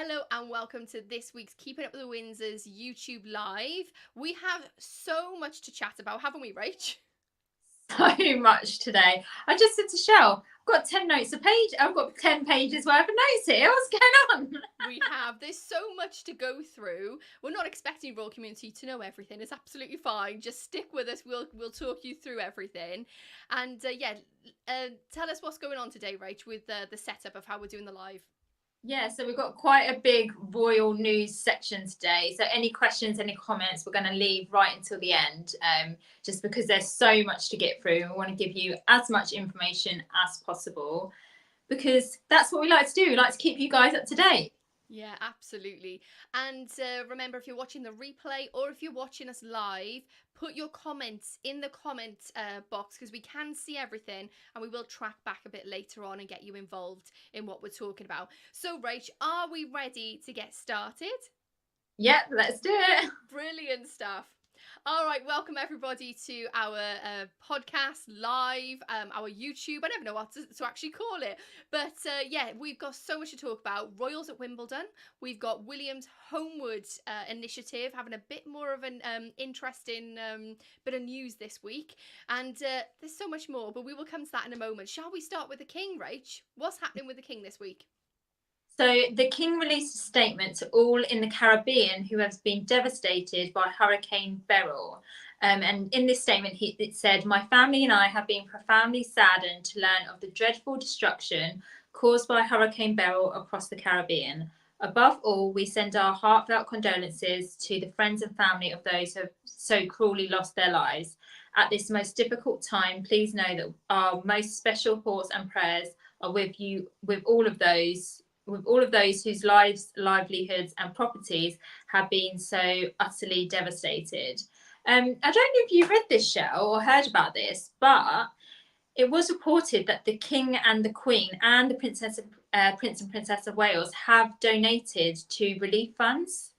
Hello and welcome to this week's Keeping Up with the Windsors YouTube Live. We have so much to chat about, haven't we, Rach? So much today. I just said to Shell, I've got 10 notes a page. I've got 10 pages worth of notes here. What's going on? There's so much to go through. We're not expecting Royal Community to know everything. It's absolutely fine. Just stick with us. We'll talk you through everything. And tell us what's going on today, Rach, with the setup of how we're doing the live. Yeah, so we've got quite a big royal news section today. So any questions, any comments, we're going to leave right until the end, just because there's so much to get through. We want to give you as much information as possible because that's what we like to do. We like to keep you guys up to date. Yeah, absolutely. And remember, if you're watching the replay or if you're watching us live, put your comments in the comment box because we can see everything and we will track back a bit later on and get you involved in what we're talking about. So, Rach, are we ready to get started? Yep, let's do it. Brilliant stuff. All right, welcome everybody to our podcast live, our YouTube. I never know what to actually call it, but we've got so much to talk about. Royals at Wimbledon. We've got William's Homewards initiative having a bit more of an interesting bit of news this week, and there's so much more. But we will come to that in a moment. Shall we start with the King, Rach? What's happening with the King this week? So the King released a statement to all in the Caribbean who have been devastated by Hurricane Beryl. And in this statement, it said, "My family and I have been profoundly saddened to learn of the dreadful destruction caused by Hurricane Beryl across the Caribbean. Above all, we send our heartfelt condolences to the friends and family of those who have so cruelly lost their lives. At this most difficult time, please know that our most special thoughts and prayers are with you, with all of those whose lives, livelihoods, and properties have been so utterly devastated." I don't know if you read this, Shell, or heard about this, but it was reported that the King and the Queen and the Prince and Princess of Wales have donated to relief funds.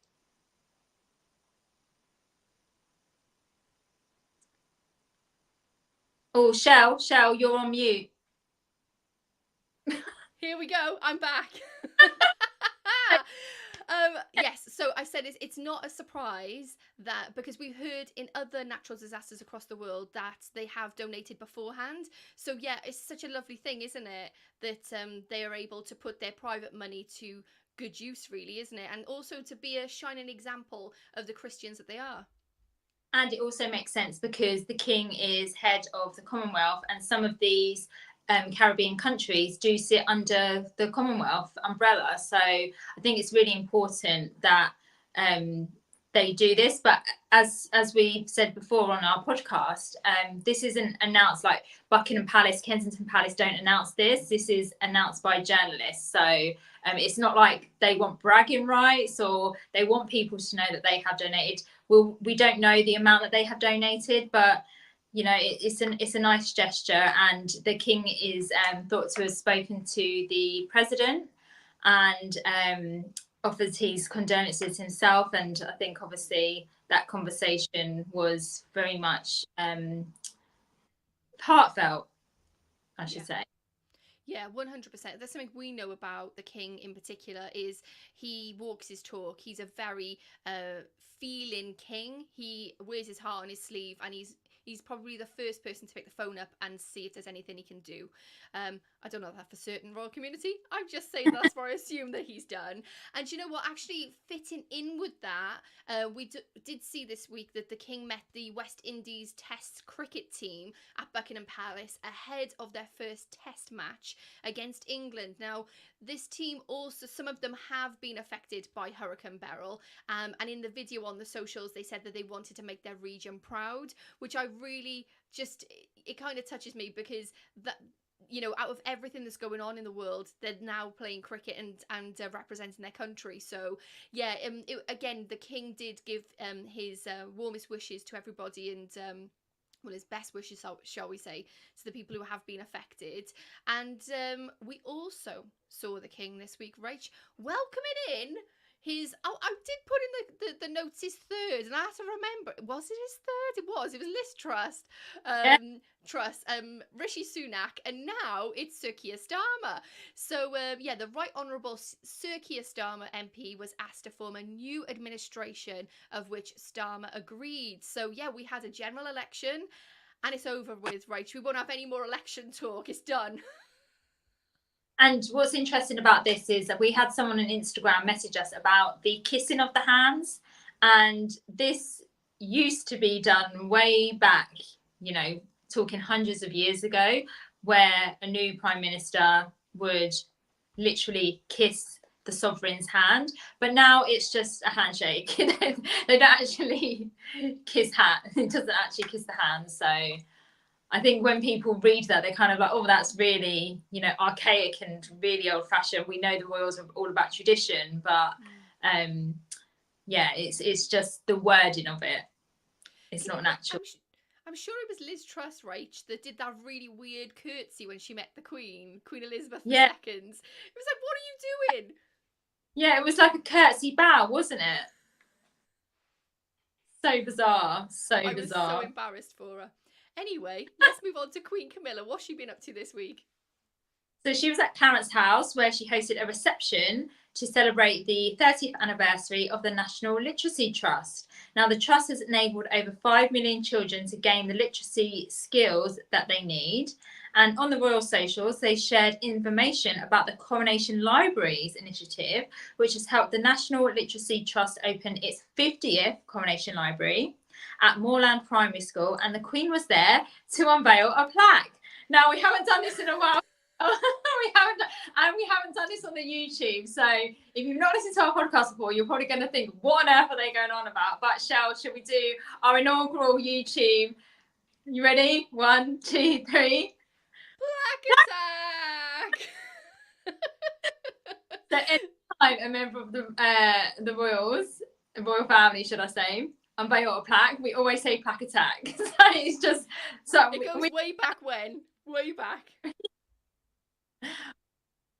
Oh, Shell, you're on mute. Here we go. I'm back. Yes, so I said it's not a surprise that because we've heard in other natural disasters across the world that they have donated beforehand. So yeah, it's such a lovely thing, isn't it, that they are able to put their private money to good use, really, isn't it? And also to be a shining example of the Christians that they are. And it also makes sense because the King is head of the Commonwealth, and some of these Caribbean countries do sit under the Commonwealth umbrella. So I think it's really important that they do this. But as we said before on our podcast, this isn't announced like Buckingham Palace, Kensington Palace don't announce this. This is announced by journalists. So it's not like they want bragging rights or they want people to know that they have donated. We don't know the amount that they have donated, but you know, it's a nice gesture, and the King is thought to have spoken to the president and offered his condolences himself. And I think obviously that conversation was very much heartfelt, I should say. Yeah, 100%. That's something we know about the King in particular is he walks his talk. He's a very feeling king. He wears his heart on his sleeve, and he's probably the first person to pick the phone up and see if there's anything he can do. I don't know that for certain, Royal Community. I'm just saying that's what I assume that he's done. And you know what? Actually, fitting in with that, we did see this week that the King met the West Indies Test cricket team at Buckingham Palace ahead of their first Test match against England. Now, this team also, some of them have been affected by Hurricane Beryl, and in the video on the socials, they said that they wanted to make their region proud, which I really just, it kind of touches me because that, you know, out of everything that's going on in the world, they're now playing cricket and representing their country. So yeah, again, the King did give his warmest wishes to everybody, and well, his best wishes, shall we say, to the people who have been affected. And we also saw the King this week, Rach, welcoming in I did put in the notes his third, and I had to remember, was it his third? It was Liz Truss, Yeah. Rishi Sunak, and now it's Sir Keir Starmer. So yeah, the Right Honourable Sir Keir Starmer MP was asked to form a new administration, of which Starmer agreed. So yeah, we had a general election, and it's over with, right? We won't have any more election talk. It's done. And what's interesting about this is that we had someone on Instagram message us about the kissing of the hands. And this used to be done way back, you know, talking hundreds of years ago, where a new prime minister would literally kiss the sovereign's hand. But now it's just a handshake. They don't actually kiss hand. It doesn't actually kiss the hand. So I think when people read that, they're kind of like, oh, that's really, you know, archaic and really old fashioned. We know the royals are all about tradition, but yeah, it's just the wording of it. It's not natural. I'm sure it was Liz Truss, right, that did that really weird curtsy when she met the Queen Elizabeth II. Yeah. It was like, what are you doing? Yeah, it was like a curtsy bow, wasn't it? So bizarre. I was so embarrassed for her. Anyway, let's move on to Queen Camilla. What's she been up to this week? So she was at Clarence House, where she hosted a reception to celebrate the 30th anniversary of the National Literacy Trust. Now, the trust has enabled over 5 million children to gain the literacy skills that they need. And on the royal socials, they shared information about the Coronation Libraries initiative, which has helped the National Literacy Trust open its 50th Coronation Library at Moorland Primary School. And the Queen was there to unveil a plaque. Now, we haven't done this in a while. we haven't done this on the YouTube. So if you've not listened to our podcast before, you're probably going to think, what on earth are they going on about? But Shell, should we do our inaugural YouTube? You ready? 1, 2, 3. Black attack! So anytime a member of the royal family, should I say, unveil a plaque, we always say plaque attack. So it's just it goes way back when. Way back.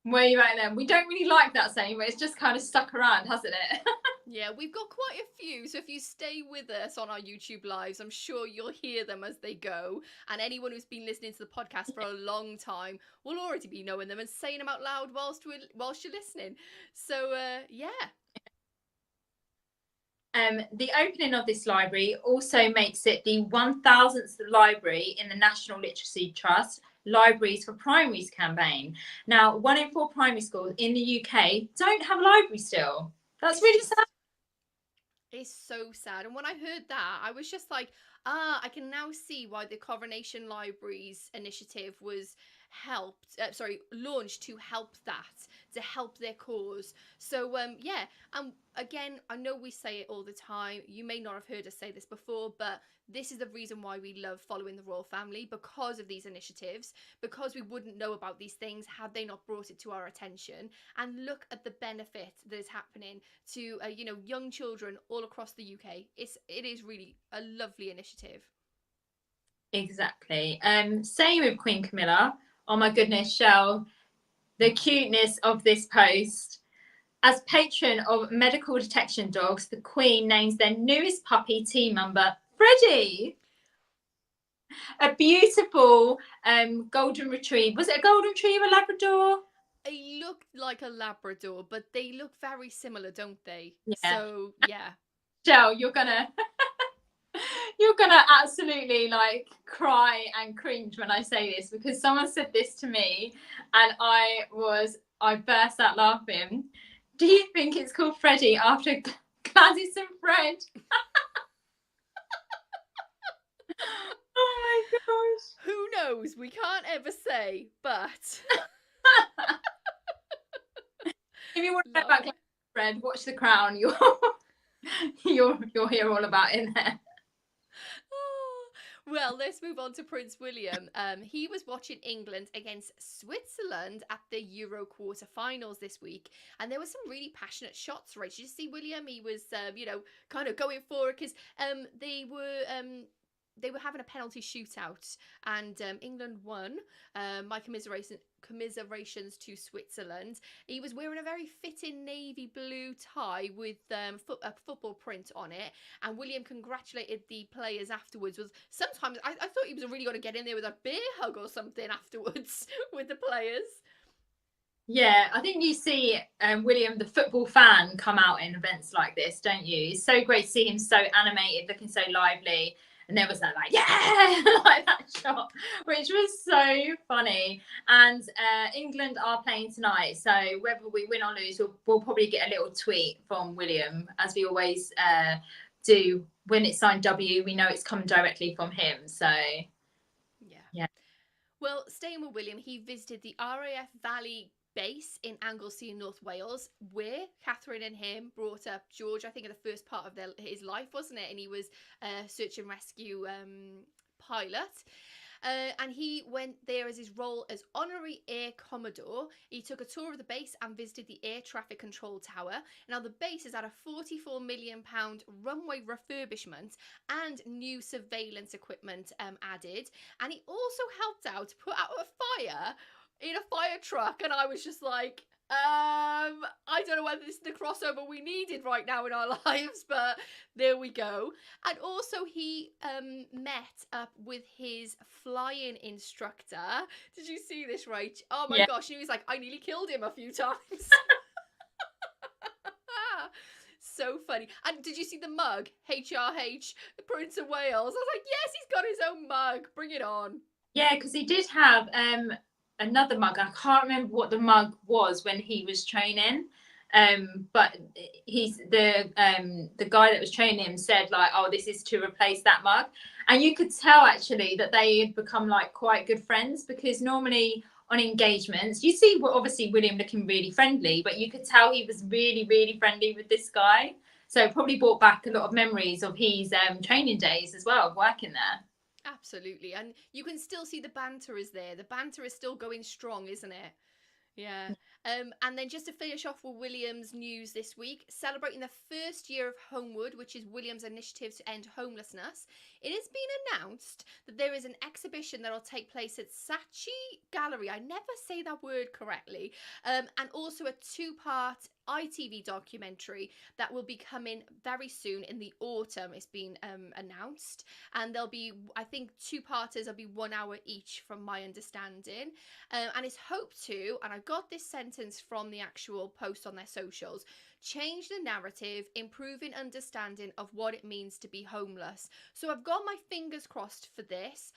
Way back then. We don't really like that saying, but it's just kind of stuck around, hasn't it? Yeah, we've got quite a few, so if you stay with us on our YouTube lives, I'm sure you'll hear them as they go. And anyone who's been listening to the podcast for a long time will already be knowing them and saying them out loud whilst you're listening. So yeah. The opening of this library also makes it the 1000th library in the National Literacy Trust Libraries for Primaries campaign. Now, 1 in 4 primary schools in the UK don't have a library still. That's really sad. It's so sad. And when I heard that, I was just like, I can now see why the Coronation Libraries initiative was launched to help their cause. So yeah, and again, I know we say it all the time. You may not have heard us say this before, but this is the reason why we love following the royal family, because of these initiatives, because we wouldn't know about these things had they not brought it to our attention. And look at the benefit that is happening to young children all across the UK. It is really a lovely initiative. Exactly. Same with Queen Camilla. Oh my goodness, Shell, the cuteness of this post. As patron of medical detection dogs, the Queen names their newest puppy team member Freddie. A beautiful golden retriever. Was it a golden retriever, Labrador? They look like a Labrador, but they look very similar, don't they? Yeah. So yeah. Shell, you're gonna absolutely like cry and cringe when I say this, because someone said this to me and I burst out laughing. Do you think it's called Freddie after Gladys and Fred? Oh my gosh. Who knows? We can't ever say, but if you want to know about Gladys and Fred, watch The Crown. You'll hear all about it there. Well, let's move on to Prince William. He was watching England against Switzerland at the Euro quarterfinals this week, and there were some really passionate shots, right? Did you see William? He was, kind of going for it because they were they were having a penalty shootout, and England won. My commiserations to Switzerland. He was wearing a very fitting navy blue tie with a football print on it, and William congratulated the players afterwards. Was sometimes I thought he was really going to get in there with a bear hug or something afterwards with the players. Yeah, I think you see William, the football fan, come out in events like this, don't you? It's so great to see him so animated, looking so lively. And there was that like, yeah, like that shot, which was so funny. And England are playing tonight. So whether we win or lose, we'll probably get a little tweet from William, as we always do. When it's signed W, we know it's coming directly from him. So, yeah. Well, staying with William, he visited the RAF Valley base in Anglesey in North Wales, where Catherine and him brought up George, I think, in the first part of his life, wasn't it? And he was a search and rescue pilot. And he went there as his role as Honorary Air Commodore. He took a tour of the base and visited the air traffic control tower. Now, the base has had a £44 million runway refurbishment and new surveillance equipment added. And he also helped out to put out a fire in a fire truck. And I was just like, I don't know whether this is the crossover we needed right now in our lives, but there we go. And also he met up with his flying instructor. Did you see this, Rach? Oh my gosh, he was like, I nearly killed him a few times. So funny. And did you see the mug? HRH, the Prince of Wales. I was like, yes, he's got his own mug. Bring it on. Yeah, because he did have another mug. I can't remember what the mug was when he was training. But he's the guy that was training him said like, oh, this is to replace that mug. And you could tell actually that they had become like quite good friends, because normally on engagements you see obviously William looking really friendly, but you could tell he was really, really friendly with this guy. So it probably brought back a lot of memories of his training days as well, of working there. Absolutely. And you can still see the banter is there. The banter is still going strong, isn't it? Yeah. And then just to finish off with William's news this week, celebrating the first year of Homewood, which is William's initiative to end homelessness, it has been announced that there is an exhibition that will take place at Saatchi Gallery. I never say that word correctly. And also a two-part ITV documentary that will be coming very soon in the autumn. It's been announced, and there'll be, I think, two-parters. There'll be 1 hour each, from my understanding, and it's hoped to, and I got this sentence from the actual post on their socials, change the narrative, improving understanding of what it means to be homeless. So I've got my fingers crossed for this,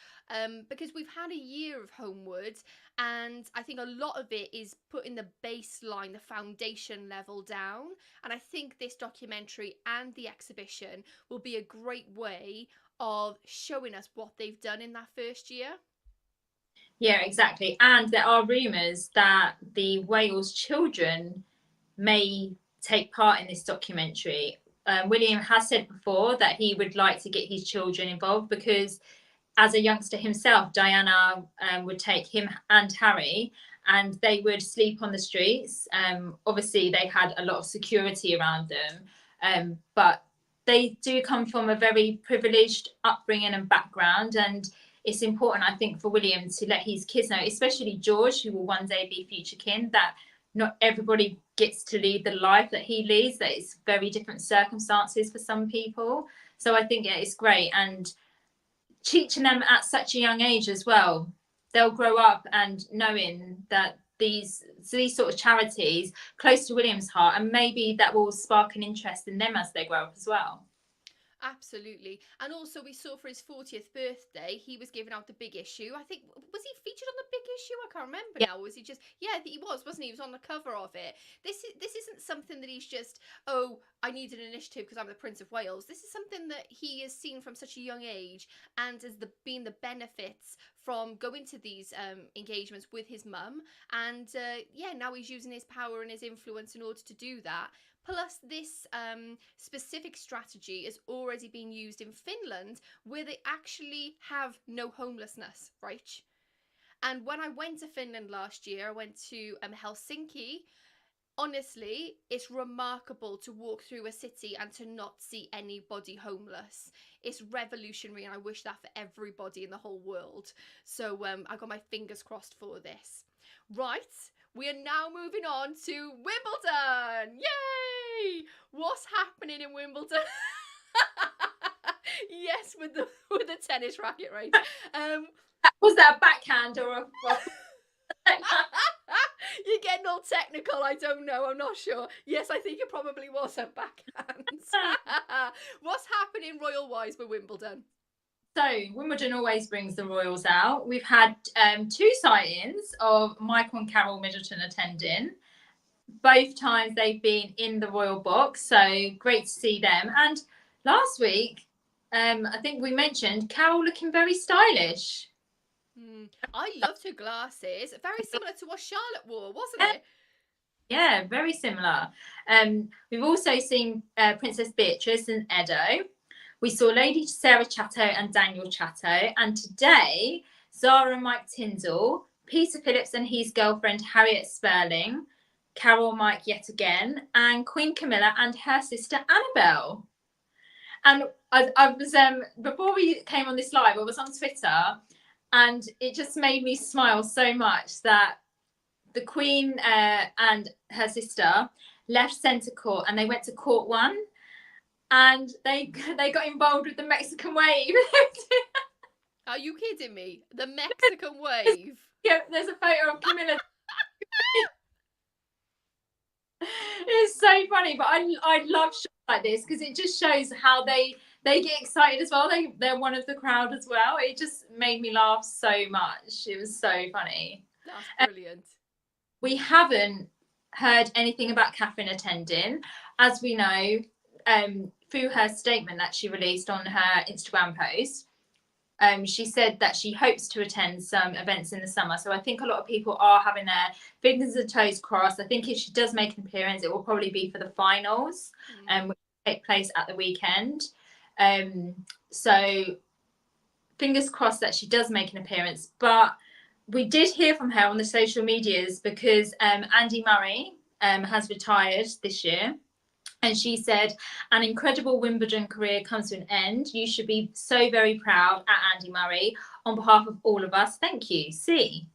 because we've had a year of Homewards, and I think a lot of it is putting the baseline, the foundation level down. And I think this documentary and the exhibition will be a great way of showing us what they've done in that first year. Yeah, exactly. And there are rumours that the Wales children may take part in this documentary. William has said before that he would like to get his children involved, because as a youngster himself, Diana would take him and Harry, and they would sleep on the streets. Obviously, they had a lot of security around them, but they do come from a very privileged upbringing and background. And it's important, I think, for William to let his kids know, especially George, who will one day be future kin, that not everybody gets to lead the life that he leads, that it's very different circumstances for some people. So I think it's great. And teaching them at such a young age as well, they'll grow up and knowing that these sort of charities close to William's heart, and maybe that will spark an interest in them as they grow up as well. Absolutely. And also we saw for his 40th birthday, he was giving out the big issue. I think, was he featured on the big issue? I can't remember now. Was he just, yeah, he was, wasn't he? He was on the cover of it. This isn't something that he's just, oh, I need an initiative because I'm the Prince of Wales. This is something that he has seen from such a young age, and has been the benefits from going to these engagements with his mum. And yeah, now he's using his power and his influence in order to do that. Plus, this specific strategy has already been used in Finland, where they actually have no homelessness, right? And when I went to Finland last year, I went to Helsinki. Honestly, it's remarkable to walk through a city and to not see anybody homeless. It's revolutionary, and I wish that for everybody in the whole world. So I got my fingers crossed for this. Right, we are now moving on to Wimbledon. Yay! What's happening in Wimbledon? Yes, with the tennis racket, right? Was that a backhand or a You're getting all technical. I don't know. I'm not sure. Yes, I think it probably was a backhand. What's happening royal wise with Wimbledon? So Wimbledon always brings the royals out. We've had 2 sightings of Michael and Carol Middleton attending. Both times they've been in the royal box, so great to see them. And last week, I think we mentioned Carol looking very stylish. I loved her glasses. Very similar to what Charlotte wore, wasn't it? Yeah, very similar. We've also seen Princess Beatrice and Edo. We saw Lady Sarah Chatto and Daniel Chatto. And today, Zara and Mike Tyndall, Peter Phillips and his girlfriend Harriet Sperling, Carol Mike yet again, and Queen Camilla and her sister Annabelle. And I was before we came on this live, I was on Twitter, and it just made me smile so much that the Queen and her sister left centre court and they went to court 1, and they got involved with the Mexican wave. Are you kidding me? The Mexican wave. Yeah, there's a photo of Camilla. It's so funny, but I love shows like this because it just shows how they get excited as well. They're one of the crowd as well. It just made me laugh so much. It was so funny. That's brilliant. We haven't heard anything about Catherine attending. As we know, through her statement that she released on her Instagram post, she said that she hopes to attend some events in the summer. So I think a lot of people are having their fingers and toes crossed. I think if she does make an appearance, it will probably be for the finals, which take place at the weekend. So fingers crossed that she does make an appearance. But we did hear from her on the social medias because Andy Murray has retired this year. And she said, an incredible Wimbledon career comes to an end. You should be so very proud at Andy Murray. On behalf of all of us, thank you. See.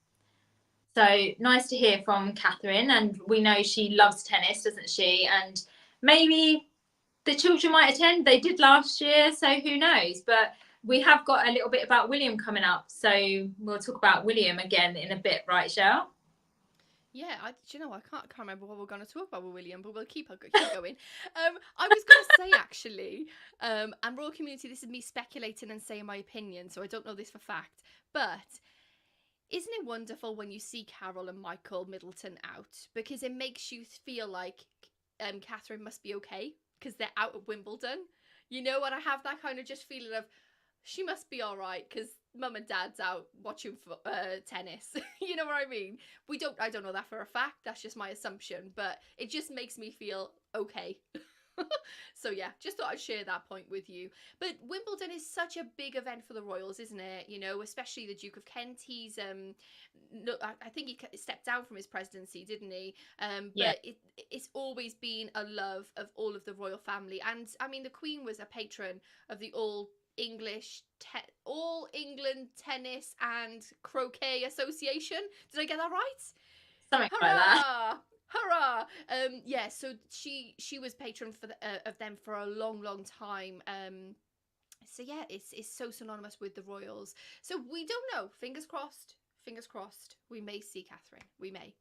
So nice to hear from Catherine. And we know she loves tennis, doesn't she? And maybe the children might attend. They did last year, so who knows? But we have got a little bit about William coming up. So we'll talk about William again in a bit, right, Cheryl? Yeah, I can't remember what we're going to talk about with William, but we'll keep going. I was going to say actually, and Royal Community, this is me speculating and saying my opinion, so I don't know this for fact, but isn't it wonderful when you see Carol and Michael Middleton out, because it makes you feel like Catherine must be okay because they're out at Wimbledon, and I have that kind of just feeling of she must be all right because mum and dad's out watching tennis. You know what I mean? I don't know that for a fact. That's just my assumption, but it just makes me feel okay. So yeah, just thought I'd share that point with you. But Wimbledon is such a big event for the Royals, isn't it? Especially the Duke of Kent. He's I think he stepped down from his presidency, didn't he? Yeah. But it's always been a love of all of the royal family, and I mean the Queen was a patron of the All England Tennis and Croquet Association. Did I get that right? Something Hurrah! like that. Hurrah! Yeah, so she was patron for of them for a long time. So yeah, it's so synonymous with the royals. So we don't know. Fingers crossed. Fingers crossed. We may see Catherine. We may.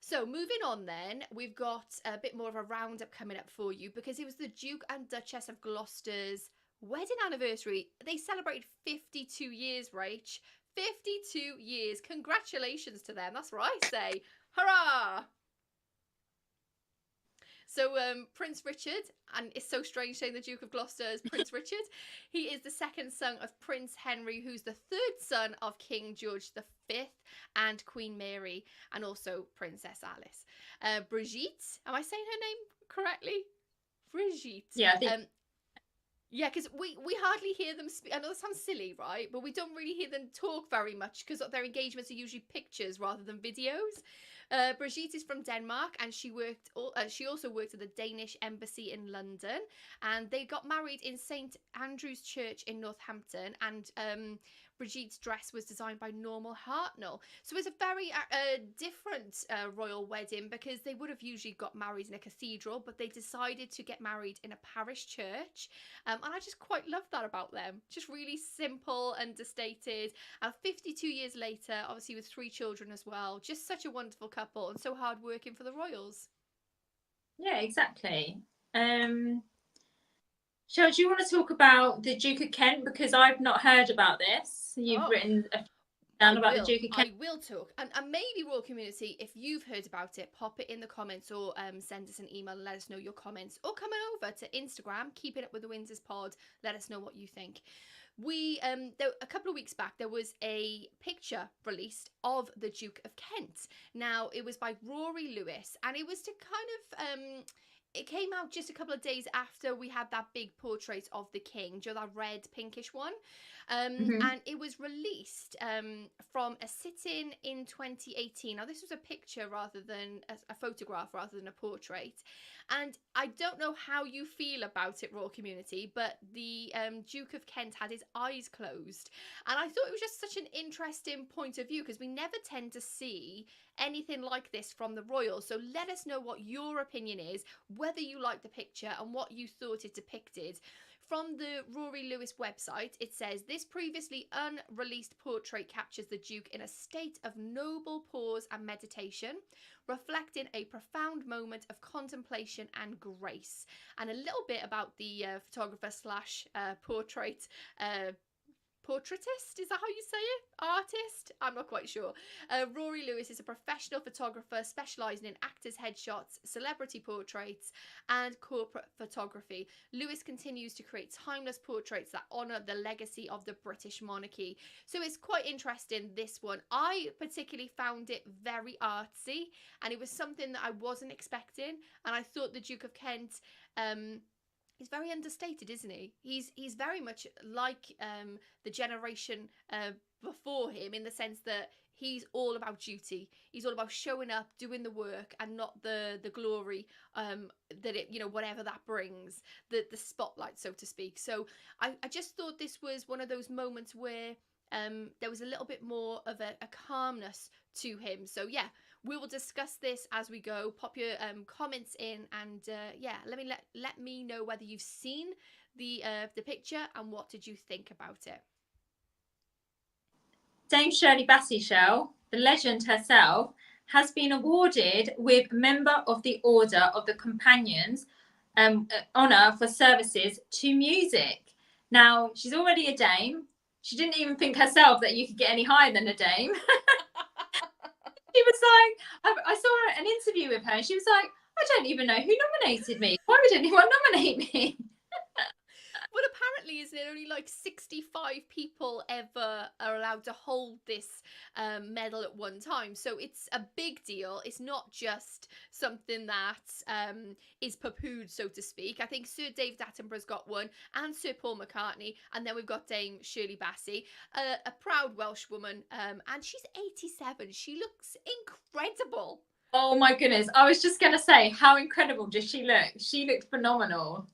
So moving on then, we've got a bit more of a roundup coming up for you because it was the Duke and Duchess of Gloucester's wedding anniversary. They celebrated 52 years, Rach. 52 years. Congratulations to them. That's what I say. Hurrah! So Prince Richard, and it's so strange saying the Duke of Gloucester as Prince Richard, he is the second son of Prince Henry, who's the third son of King George V and Queen Mary, and also Princess Alice. Brigitte, am I saying her name correctly? Brigitte. Yeah, I think. Yeah, because we hardly hear them speak. I know that sounds silly, right? But we don't really hear them talk very much because their engagements are usually pictures rather than videos. Brigitte is from Denmark, and she also worked at the Danish embassy in London, and they got married in St Andrew's Church in Northampton, and Brigitte's dress was designed by Normal Hartnell. So it's a very different royal wedding, because they would have usually got married in a cathedral, but they decided to get married in a parish church. And I just quite love that about them. Just really simple, understated. And 52 years later, obviously with 3 children as well, just such a wonderful couple, and so hard working for the royals. Yeah, exactly. Shall do you want to talk about the Duke of Kent, because I've not heard about this? You've Oh, written down about the Duke of Kent. I will talk. And maybe, Royal Community, if you've heard about it, pop it in the comments, or send us an email and let us know your comments. Or come on over to Instagram, Keep It Up with the Windsors Pod. Let us know what you think. A couple of weeks back, there was a picture released of the Duke of Kent. Now, it was by Rory Lewis, and it was to kind of it came out just a couple of days after we had that big portrait of the king, do you know, that red pinkish one? And it was released from a sit-in in 2018. Now, this was a picture rather than a photograph, rather than a portrait. And I don't know how you feel about it, Royal Community, but the Duke of Kent had his eyes closed. And I thought it was just such an interesting point of view, because we never tend to see anything like this from the royals. So let us know what your opinion is, whether you like the picture and what you thought it depicted. From the Rory Lewis website, it says, this previously unreleased portrait captures the Duke in a state of noble pause and meditation, reflecting a profound moment of contemplation and grace. And a little bit about the photographer slash portrait portraitist, is that how you say it? Artist? I'm not quite sure. Rory Lewis is a professional photographer specialising in actors' headshots, celebrity portraits, and corporate photography. Lewis continues to create timeless portraits that honour the legacy of the British monarchy. So it's quite interesting, this one. I particularly found it very artsy, and it was something that I wasn't expecting, and I thought the Duke of Kent he's very understated, isn't he? He's very much like the generation before him, in the sense that he's all about duty. He's all about showing up, doing the work, and not the glory that it, you know, whatever that brings, the spotlight, so to speak. So I just thought this was one of those moments where there was a little bit more of a calmness to him. So yeah, we will discuss this as we go. Pop your comments in, and yeah, let me know whether you've seen the picture and what did you think about it. Dame Shirley Bassey, the legend herself, has been awarded with Member of the Order of the Companions honour for services to music. Now, she's already a dame. She didn't even think herself that you could get any higher than a dame. She was like, I saw an interview with her, and she was like, I don't even know who nominated me. Why would anyone nominate me? Well, apparently, isn't it only like 65 people ever are allowed to hold this medal at one time? So it's a big deal. It's not just something that is poo-pooed, so to speak. I think Sir David Attenborough's got one, and Sir Paul McCartney, and then we've got Dame Shirley Bassey, a proud Welsh woman, and she's 87. She looks incredible. Oh my goodness. I was just going to say, how incredible does she look? She looked phenomenal.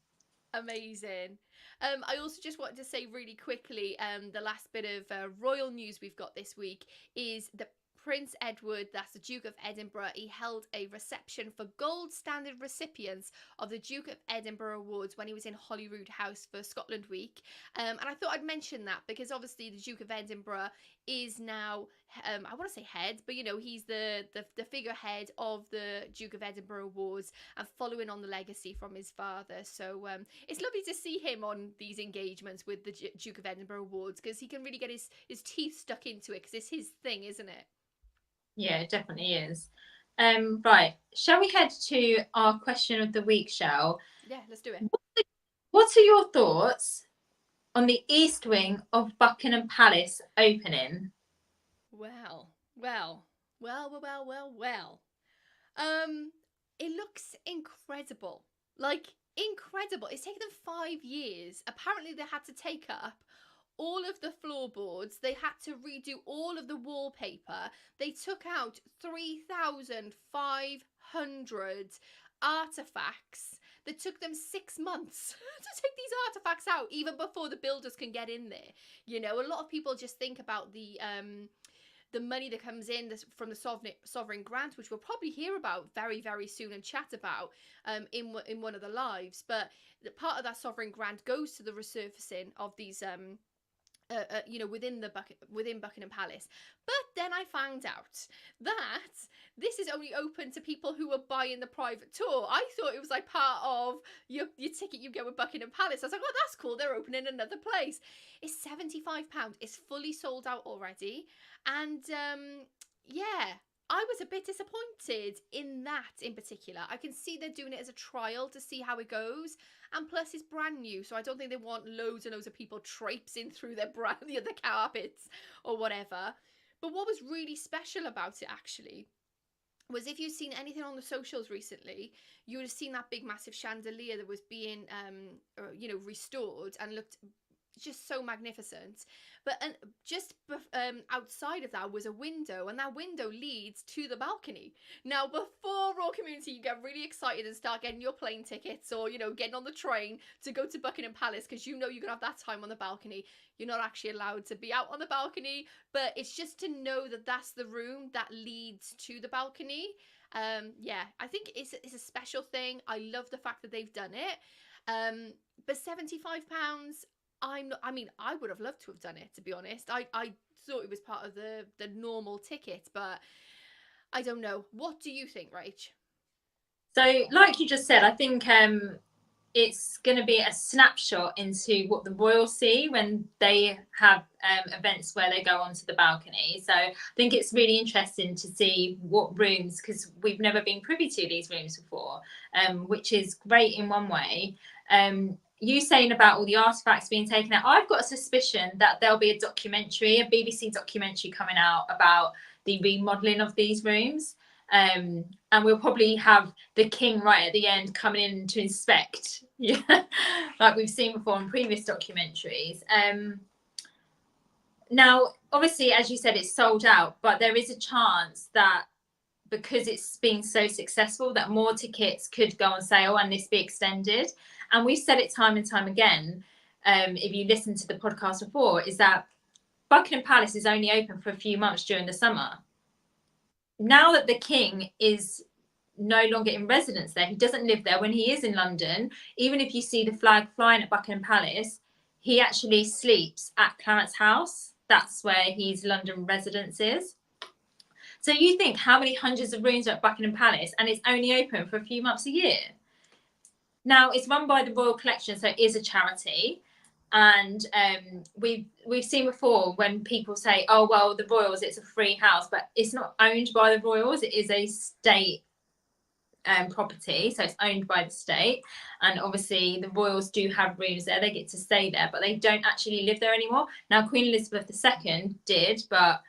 Amazing. I also just wanted to say really quickly, the last bit of royal news we've got this week is that Prince Edward, that's the Duke of Edinburgh, he held a reception for gold standard recipients of the Duke of Edinburgh Awards when he was in Holyrood House for Scotland Week. And I thought I'd mention that because obviously the Duke of Edinburgh is now, I want to say head, but you know, he's the figurehead of the Duke of Edinburgh Awards and following on the legacy from his father. So it's lovely to see him on these engagements with the Duke of Edinburgh Awards, because he can really get his teeth stuck into it, because it's his thing, isn't it? Yeah, it definitely is. Right, shall we head to our question of the week, Shell? Yeah, let's do it. What are your thoughts on the East Wing of Buckingham Palace opening? Well. It looks incredible. Like, incredible. It's taken them 5 years. Apparently, they had to take up all of the floorboards. They had to redo all of the wallpaper. They took out 3,500 artifacts that took them 6 months to take these artifacts out, even before the builders can get in there. You know, a lot of people just think about the money that comes in from the sovereign grant, which we'll probably hear about very, very soon and chat about in one of the lives. But the part of that sovereign grant goes to the resurfacing of these you know, within Buckingham Palace. But then I found out that this is only open to people who are buying the private tour. I thought it was like part of your ticket you get with Buckingham Palace. I was like, oh, that's cool. They're opening another place. It's £75. It's fully sold out already. And yeah, I was a bit disappointed in that in particular. I can see they're doing it as a trial to see how it goes. And plus, it's brand new, so I don't think they want loads and loads of people traipsing through the carpets or whatever. But what was really special about it, actually, was if you've seen anything on the socials recently, you would have seen that big, massive chandelier that was being, you know, restored and looked just so magnificent. But just outside of that was a window, and that window leads to the balcony. Now, before Raw Community, you get really excited and start getting your plane tickets, or, you know, getting on the train to go to Buckingham Palace, because you know you're gonna have that time on the balcony. You're not actually allowed to be out on the balcony, but it's just to know that that's the room that leads to the balcony. Yeah, I think it's a special thing. I love the fact that they've done it. But £75, I mean, I would have loved to have done it, to be honest. I thought it was part of the normal ticket, but I don't know. What do you think, Rach? So, like you just said, I think it's going to be a snapshot into what the royals see when they have events where they go onto the balcony. So I think it's really interesting to see what rooms, because we've never been privy to these rooms before, which is great in one way. You saying about all the artifacts being taken out, I've got a suspicion that there'll be a BBC documentary coming out about the remodeling of these rooms. And we'll probably have the king right at the end coming in to inspect, yeah, like we've seen before in previous documentaries. Now, obviously, as you said, it's sold out, but there is a chance that because it's been so successful that more tickets could go on sale and this be extended. And we've said it time and time again, if you listen to the podcast before, is that Buckingham Palace is only open for a few months during the summer. Now that the king is no longer in residence there, he doesn't live there. When he is in London, even if you see the flag flying at Buckingham Palace, he actually sleeps at Clarence House. That's where his London residence is. So you think how many hundreds of rooms are at Buckingham Palace, and it's only open for a few months a year. Now, it's run by the Royal Collection, so it is a charity. And we've seen before when people say, oh, well, the royals, it's a free house, but it's not owned by the royals. It is a state property, so it's owned by the state. And obviously the royals do have rooms there. They get to stay there, but they don't actually live there anymore. Now, Queen Elizabeth II did, but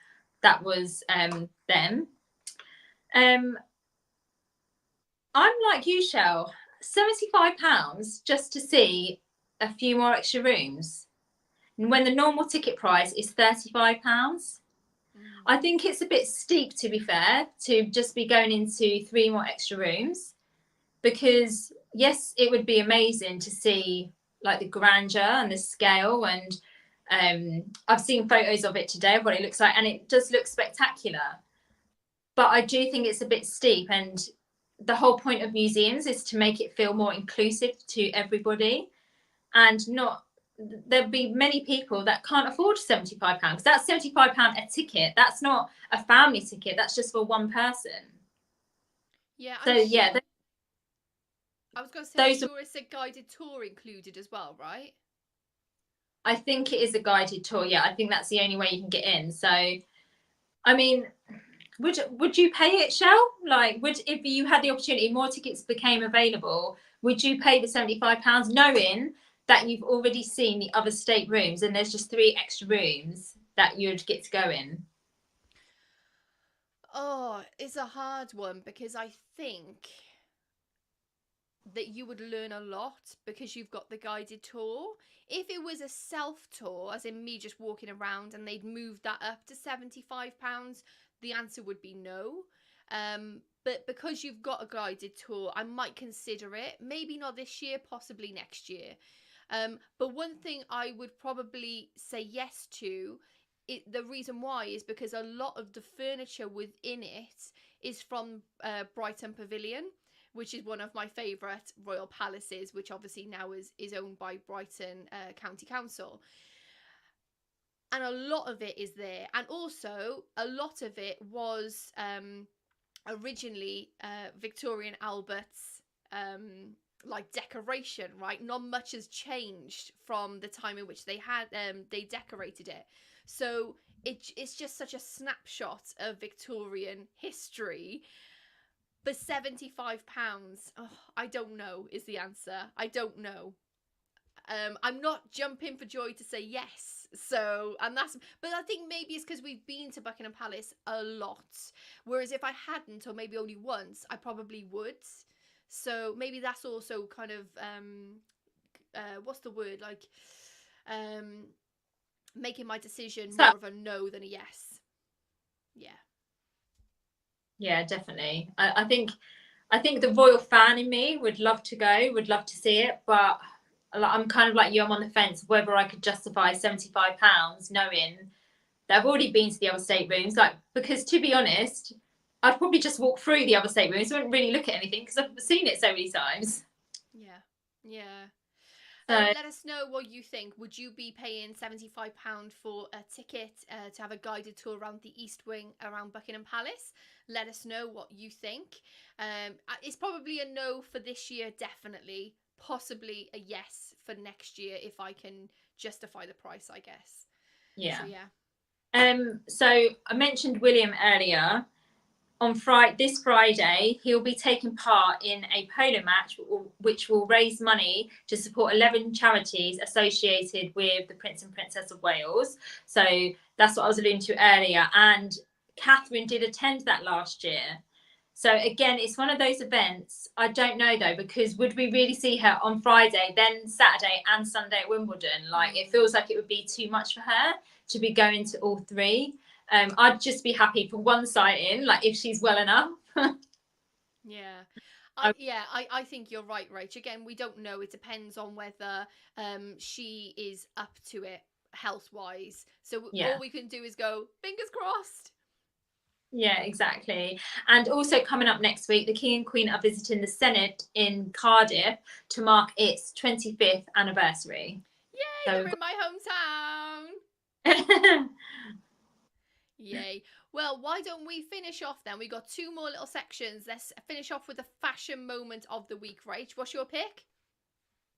that was them. I'm like you, Shell, £75 just to see a few more extra rooms when the normal ticket price is £35. I think it's a bit steep, to be fair, to just be going into 3 more extra rooms, because yes, it would be amazing to see like the grandeur and the scale, and I've seen photos of it today of what it looks like, and it does look spectacular. But I do think it's a bit steep, and the whole point of museums is to make it feel more inclusive to everybody, and not there'll be many people that can't afford £75 because that's £75 a ticket. That's not a family ticket. That's just for one person. Yeah. So yeah, I was going to say, I'm sure it's a guided tour included as well, right? I think it is a guided tour. Yeah, I think that's the only way you can get in. So, I mean, would you pay it, Shell? Like, if you had the opportunity, more tickets became available, would you pay the £75 knowing that you've already seen the other state rooms and there's just 3 extra rooms that you'd get to go in? Oh, it's a hard one, because I think that you would learn a lot because you've got the guided tour. If it was a self tour, as in me just walking around, and they'd moved that up to £75, the answer would be no. But because you've got a guided tour, I might consider it. Maybe not this year, possibly next year. But one thing I would probably say yes to, the reason why is because a lot of the furniture within it is from Brighton Pavilion, which is one of my favourite royal palaces, which obviously now is owned by Brighton County Council. And a lot of it is there. And also, a lot of it was originally Victorian Albert's like decoration, right? Not much has changed from the time in which they decorated it. So it's just such a snapshot of Victorian history. But £75, oh, I don't know is the answer. I don't know. I'm not jumping for joy to say yes. So, but I think maybe it's because we've been to Buckingham Palace a lot. Whereas if I hadn't, or maybe only once, I probably would. So maybe that's also kind of, what's the word? Like, making my decision more of a no than a yes. Yeah. Yeah, definitely. I think the royal fan in me would love to go, would love to see it, but I'm kind of like you, I'm on the fence whether I could justify £75 knowing that I've already been to the other staterooms. Like, because to be honest, I'd probably just walk through the other staterooms. I wouldn't really look at anything because I've seen it so many times. Yeah. Yeah. So, let us know what you think. Would you be paying £75 for a ticket to have a guided tour around the East Wing around Buckingham Palace? Let us know what you think. It's probably a no for this year, definitely. Possibly a yes for next year if I can justify the price, I guess. yeah. So, yeah. So I mentioned William earlier. On this Friday, he'll be taking part in a polo match, which will raise money to support 11 charities associated with the Prince and Princess of Wales. So that's what I was alluding to earlier. And Catherine did attend that last year. So again, it's one of those events. I don't know though, because would we really see her on Friday, then Saturday and Sunday at Wimbledon? Like, it feels like it would be too much for her to be going to all three. I'd just be happy for one sighting, like if she's well enough. Yeah. I think you're right, Rach. Again, we don't know. It depends on whether she is up to it health-wise. So all we can do is go, fingers crossed. Yeah, exactly. And also coming up next week, the King and Queen are visiting the Senate in Cardiff to mark its 25th anniversary. Yay, they're in my hometown. Yay. Well, why don't we finish off then? We got two more little sections. Let's finish off with the fashion moment of the week, Rach. What's your pick?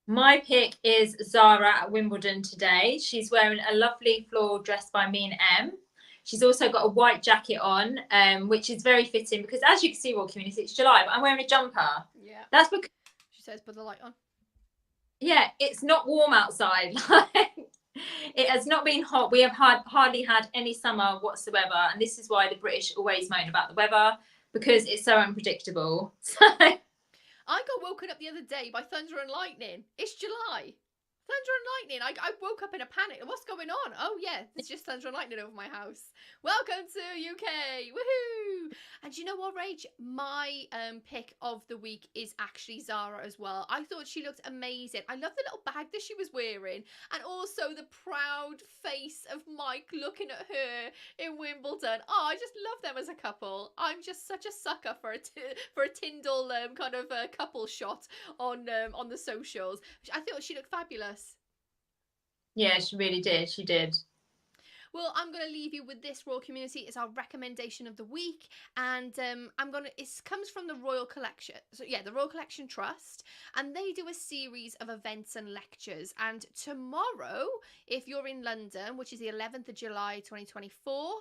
My pick is Zara at Wimbledon today. She's wearing a lovely floral dress by me and M. She's also got a white jacket on, which is very fitting because, as you can see, Royal Community, it's July, but I'm wearing a jumper. Yeah. That's because she says put the light on. Yeah, it's not warm outside. It has not been hot. We have hardly had any summer whatsoever, and this is why the British always moan about the weather, because it's so unpredictable. I got woken up the other day by thunder and lightning. It's July. Thunder and lightning. I woke up in a panic. What's going on? Oh, yeah, it's just thunder and lightning over my house. Welcome to UK. Woohoo! And you know what, Rach? My pick of the week is actually Zara as well. I thought she looked amazing. I love the little bag that she was wearing, and also the proud face of Mike looking at her in Wimbledon. Oh, I just love them as a couple. I'm just such a sucker for a Tyndall kind of a couple shot on the socials. I thought she looked fabulous. Yeah, she really did. She did. Well, I'm going to leave you with this, Royal Community. It's our recommendation of the week, and it comes from the Royal Collection. So yeah, the Royal Collection Trust, and they do a series of events and lectures. And tomorrow, if you're in London, which is the 11th of July 2024,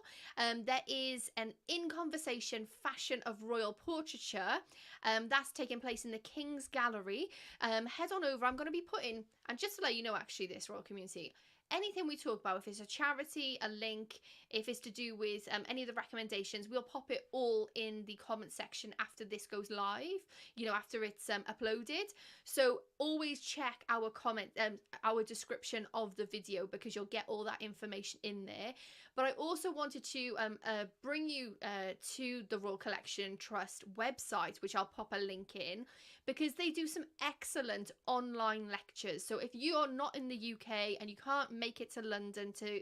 there is an In Conversation Fashion of Royal Portraiture. That's taking place in the King's Gallery. Head on over. I'm going to be putting, and just to let you know, actually, this Royal Community, anything we talk about, if it's a charity, a link, if it's to do with any of the recommendations, we'll pop it all in the comment section after this goes live, after it's uploaded. So always check our comment, our description of the video, because you'll get all that information in there. But I also wanted to bring you to the Royal Collection Trust website, which I'll pop a link in, because they do some excellent online lectures. So if you are not in the UK and you can't make it to London to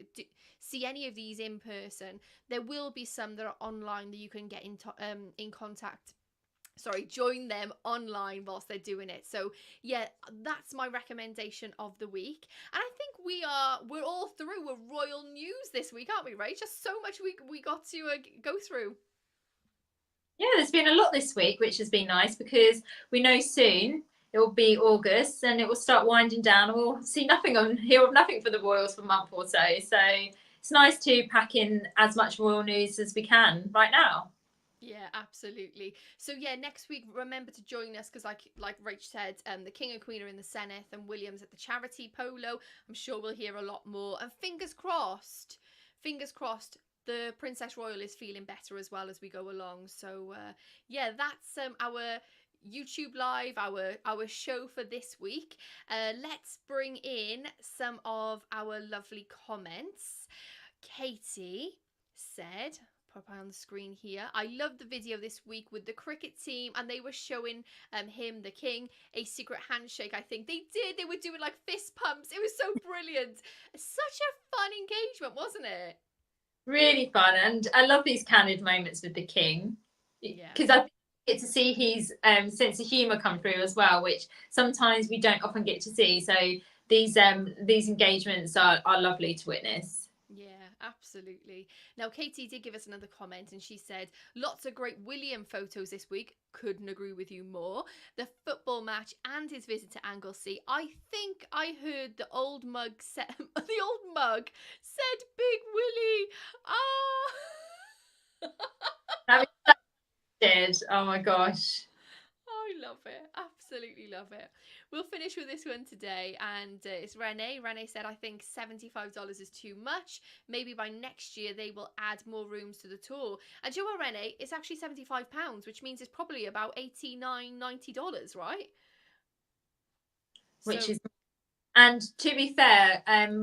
see any of these in person, there will be some that are online that you can get in contact. Join them online whilst they're doing it. So yeah, that's my recommendation of the week. And I think we're all through with royal news this week, aren't we, Ray? Just so much we got to go through. Yeah, there's been a lot this week, which has been nice, because we know soon it will be August and it will start winding down. We'll hear nothing for the royals for a month or so. So it's nice to pack in as much royal news as we can right now. Yeah, absolutely. So yeah, next week, remember to join us, because like Rach said, the King and Queen are in the Senate and William's at the charity polo. I'm sure we'll hear a lot more, and fingers crossed, the Princess Royal is feeling better as well as we go along. So yeah, that's our YouTube live, our show for this week. Let's bring in some of our lovely comments. Katie said, pop on the screen here, I love the video this week with the cricket team, and they were showing him, the king, a secret handshake. I think they were doing like fist pumps. It was so brilliant. Such a fun engagement, wasn't it? Really fun, and I love these candid moments with the king, because I get to see his sense of humour come through as well, which sometimes we don't often get to see. So these engagements are lovely to witness. Yeah, absolutely. Now, Katie did give us another comment, and she said, lots of great William photos this week. Couldn't agree with you more. The football match and his visit to Anglesey. I think I heard the old mug said Big Willie. Ah. That did. Oh my gosh. I love it. Absolutely love it. We'll finish with this one today, and it's Renee. Renee said, I think $75 is too much. Maybe by next year they will add more rooms to the tour. And you know what, Renee? It's actually £75, which means it's probably about $89, $90, right? Which is, and to be fair, how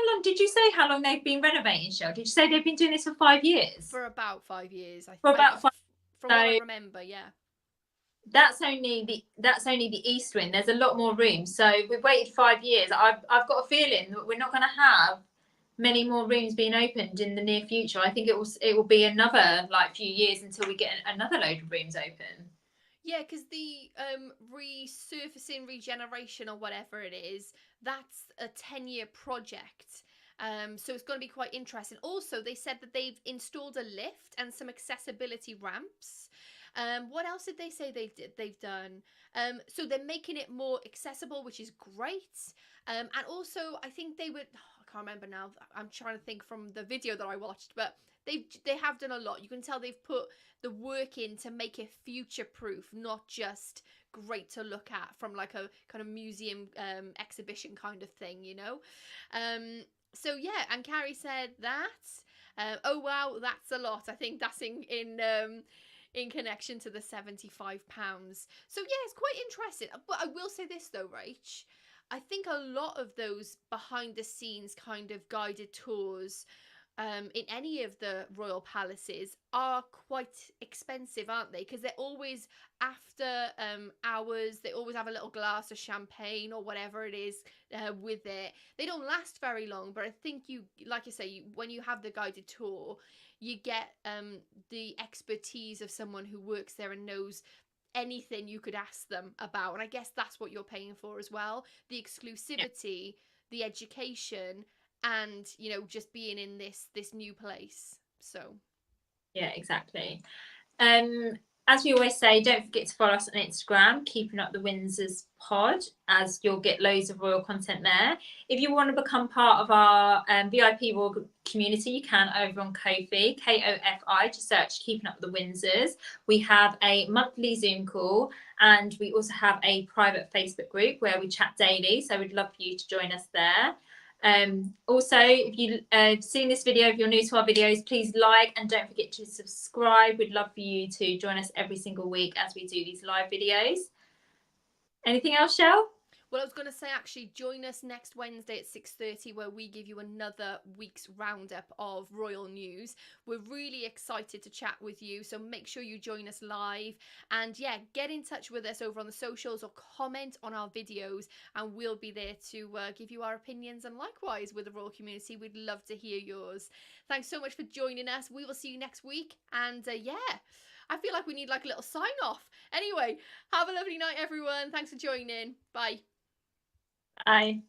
long did you say how long they've been renovating, Shell? Did you say they've been doing this for 5 years? For about 5 years, I think. For about 5. From what I remember, yeah. That's only the east wing. There's a lot more rooms. So we've waited 5 years. I've got a feeling that we're not going to have many more rooms being opened in the near future. I think it will be another few years until we get another load of rooms open. Yeah, because the resurfacing, regeneration, or whatever it is, that's a 10-year project. So it's going to be quite interesting. Also, they said that they've installed a lift and some accessibility ramps. What else did they say they've done? So they're making it more accessible, which is great. And also, I think I can't remember now. I'm trying to think from the video that I watched, but they have done a lot. You can tell they've put the work in to make it future proof, not just great to look at from like a kind of museum exhibition kind of thing, So yeah, and Carrie said that. Oh wow, that's a lot. I think that's in connection to the £75. So yeah, it's quite interesting. But I will say this though, Rach, I think a lot of those behind the scenes kind of guided tours in any of the royal palaces are quite expensive, aren't they? Because they're always after hours. They always have a little glass of champagne or whatever it is with it. They don't last very long, but I think like you say, when you have the guided tour, you get the expertise of someone who works there and knows anything you could ask them about. And I guess that's what you're paying for as well. The exclusivity, the education, and just being in this new place. So yeah, exactly. As we always say, don't forget to follow us on Instagram, Keeping Up the Windsors Pod, as you'll get loads of royal content there. If you want to become part of our VIP royal community, you can over on Ko-fi, K-O-F-I, just search Keeping Up the Windsors. We have a monthly Zoom call, and we also have a private Facebook group where we chat daily, so we'd love for you to join us there. Also, if you've seen this video, if you're new to our videos, please like and don't forget to subscribe. We'd love for you to join us every single week as we do these live videos. Anything else, Shell? Well, I was going to say, actually, join us next Wednesday at 6:30, where we give you another week's roundup of royal news. We're really excited to chat with you, so make sure you join us live. And yeah, get in touch with us over on the socials or comment on our videos, and we'll be there to give you our opinions. And likewise, with the royal community, we'd love to hear yours. Thanks so much for joining us. We will see you next week. And yeah, I feel like we need like a little sign off. Anyway, have a lovely night, everyone. Thanks for joining. Bye. Bye.